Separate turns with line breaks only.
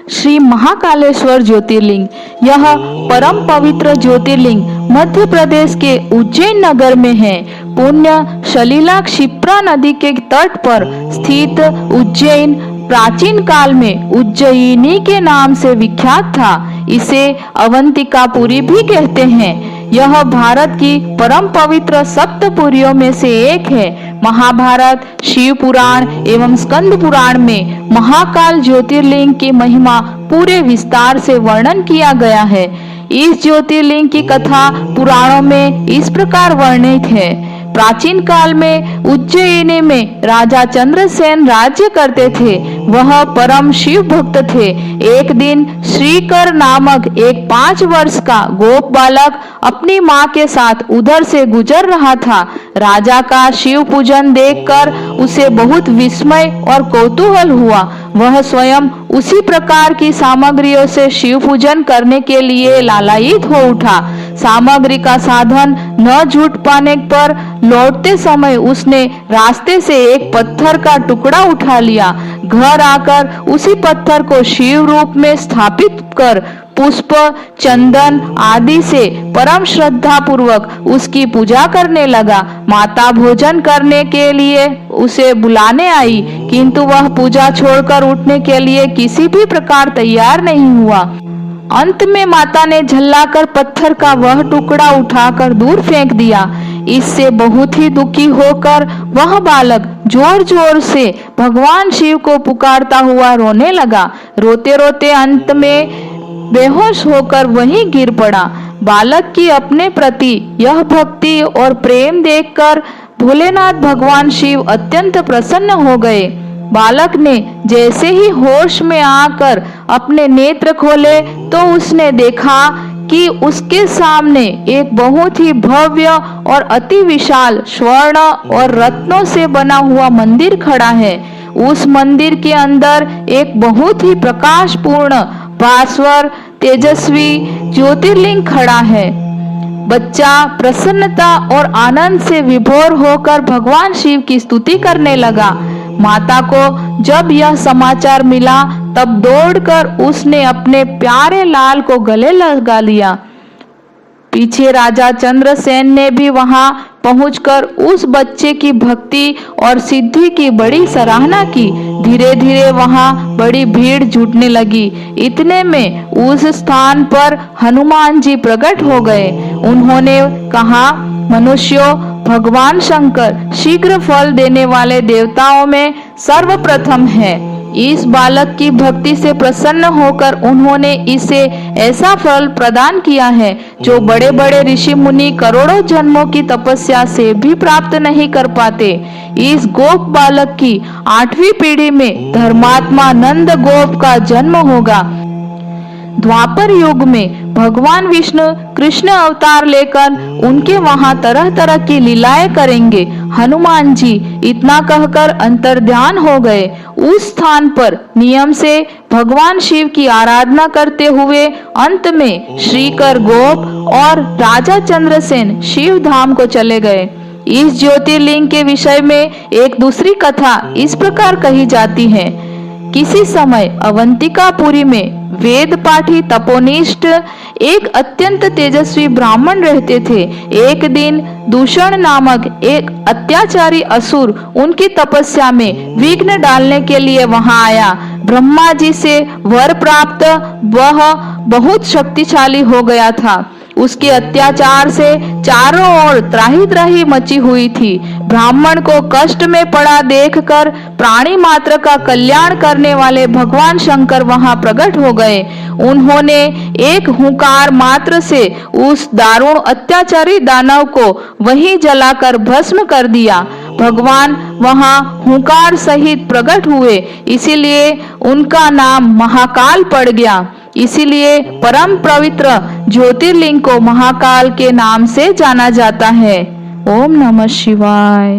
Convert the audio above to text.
श्री महाकालेश्वर ज्योतिर्लिंग। यह परम पवित्र ज्योतिर्लिंग मध्य प्रदेश के उज्जैन नगर में है। पुण्य सलिला क्षिप्रा नदी के तट पर स्थित उज्जैन प्राचीन काल में उज्जयिनी के नाम से विख्यात था। इसे अवंतिकापुरी भी कहते हैं। यह भारत की परम पवित्र सप्तपुरियों में से एक है। महाभारत, शिव पुराण एवं स्कंद पुराण में महाकाल ज्योतिर्लिंग की महिमा पूरे विस्तार से वर्णन किया गया है। इस ज्योतिर्लिंग की कथा पुराणों में इस प्रकार वर्णित है। प्राचीन काल में उज्जयिनी में राजा चंद्रसेन राज्य करते थे। वह परम शिव भक्त थे। एक दिन श्रीकर नामक एक 5 वर्ष का गोप बालक अपनी माँ के साथ उधर से गुजर रहा था। राजा का शिव पूजन देखकर उसे बहुत विस्मय और कौतूहल हुआ। वह स्वयं उसी प्रकार की सामग्रियों से शिव पूजन करने के लिए लालायित हो उठा। सामग्री का साधन न जुट पाने पर लौटते समय उसने रास्ते से एक पत्थर का टुकड़ा उठा लिया। घर आकर उसी पत्थर को शिव रूप में स्थापित कर पुष्प, चंदन आदि से परम श्रद्धा पूर्वक उसकी पूजा करने लगा। माता भोजन करने के लिए उसे बुलाने आई, किंतु वह पूजा छोड़कर उठने के लिए किसी भी प्रकार तैयार नहीं हुआ। अंत में माता ने झल्लाकर पत्थर का वह टुकड़ा उठाकर दूर फेंक दिया। इससे बहुत ही दुखी होकर वह बालक जोर जोर से भगवान शिव को पुकारता हुआ रोने लगा। रोते रोते अंत में बेहोश होकर वहीं गिर पड़ा। बालक की अपने प्रति यह भक्ति और प्रेम देखकर भोलेनाथ भगवान शिव अत्यंत प्रसन्न हो गए। बालक ने जैसे ही होश में आकर अपने नेत्र खोले तो उसने देखा कि उसके सामने एक बहुत ही भव्य और अति विशाल स्वर्ण और रत्नों से बना हुआ मंदिर खड़ा है। उस मंदिर के अंदर एक बहुत ही प्रकाशपूर्ण भास्वर तेजस्वी ज्योतिर्लिंग खड़ा है। बच्चा प्रसन्नता और आनंद से विभोर होकर भगवान शिव की स्तुति करने लगा। माता को जब यह समाचार मिला तब दौड़कर उसने अपने प्यारे लाल को गले लगा लिया। पीछे राजा चंद्रसेन ने भी वहां पहुंचकर उस बच्चे की भक्ति और सिद्धि की बड़ी सराहना की। धीरे धीरे वहां बड़ी भीड़ जुटने लगी। इतने में उस स्थान पर हनुमान जी प्रकट हो गए। उन्होंने कहा, मनुष्यों, भगवान शंकर शीघ्र फल देने वाले देवताओं में सर्वप्रथम है। इस बालक की भक्ति से प्रसन्न होकर उन्होंने इसे ऐसा फल प्रदान किया है जो बड़े बड़े ऋषि मुनि करोड़ों जन्मों की तपस्या से भी प्राप्त नहीं कर पाते। इस गोप बालक की 8वीं पीढ़ी में धर्मात्मा नंद गोप का जन्म होगा। द्वापर युग में भगवान विष्णु कृष्ण अवतार लेकर उनके वहां तरह तरह की लीलाएं करेंगे। हनुमान जी इतना कहकर अंतर्ध्यान हो गए। उस स्थान पर नियम से भगवान शिव की आराधना करते हुए अंत में श्रीकर गोप और राजा चंद्रसेन शिव धाम को चले गए। इस ज्योतिर्लिंग के विषय में एक दूसरी कथा इस प्रकार कही जाती है। किसी समय अवंतिकापुरी में वेद पाठी तपोनिष्ठ एक अत्यंत तेजस्वी ब्राह्मण रहते थे। एक दिन दूषण नामक एक अत्याचारी असुर उनकी तपस्या में विघ्न डालने के लिए वहां आया। ब्रह्मा जी से वर प्राप्त वह बहुत शक्तिशाली हो गया था। उसके अत्याचार से चारों ओर त्राही त्राही मची हुई थी। ब्राह्मण को कष्ट में पड़ा देखकर प्राणी मात्र का कल्याण करने वाले भगवान शंकर वहां प्रकट हो गए। उन्होंने एक हुंकार मात्र से उस दारुण अत्याचारी दानव को वहीं जलाकर भस्म कर दिया। भगवान वहां हुंकार सहित प्रकट हुए, इसीलिए उनका नाम महाकाल पड़ गया। इसीलिए परम पवित्र ज्योतिर्लिंग को महाकाल के नाम से जाना जाता है। ओम नमः शिवाय।